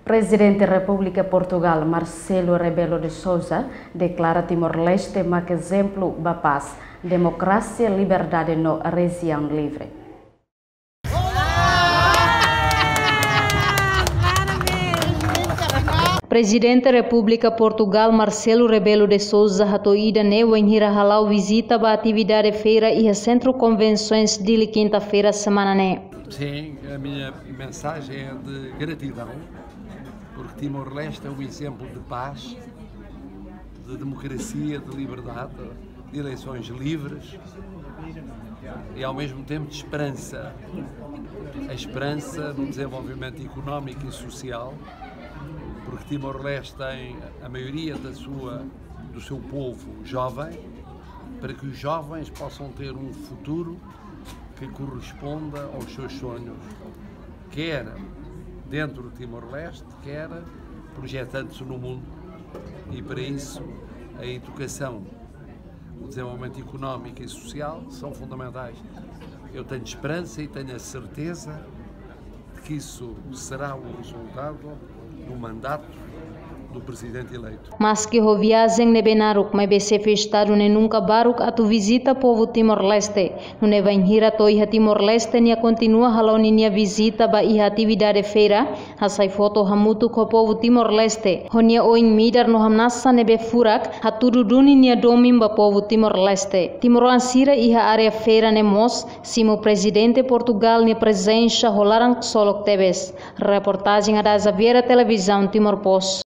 Presidente da República Portugal, Marcelo Rebelo de Sousa, declara Timor-Leste como exemplo da paz, democracia e liberdade na região livre. Presidente da República Portugal, Marcelo Rebelo de Sousa, atoida neu em halau visita a atividade feira e a centro convenções de quinta-feira semana né. Sim, a minha mensagem é de gratidão, porque Timor-Leste é um exemplo de paz, de democracia, de liberdade, de eleições livres e ao mesmo tempo de esperança. A esperança no desenvolvimento económico e social, porque Timor-Leste tem a maioria do seu povo jovem, para que os jovens possam ter um futuro que corresponda aos seus sonhos, quer dentro do Timor-Leste, quer projetando-se no mundo. E para isso a educação, o desenvolvimento económico e social são fundamentais. Eu tenho esperança e tenho a certeza de que isso será o resultado do mandato do presidente eleito. Mas que o viagem ne benaruk, mas bese festado ne nunca baruk atu visita povo Timor-Leste. No ne vai hira to iha Timor-Leste nia continua halau nia visita ba iha atividade feira, hasai foto hamutu ko povo Timor-Leste. Honia oing midar no hamnasa ne be furak, hatudu duni nia domim ba povo Timor-Leste. Timoran sira iha area feira ne mos, simo presidente Portugal ne presença rolarang solok tebes. Reportagem da Zaviera Televisão Timor Post.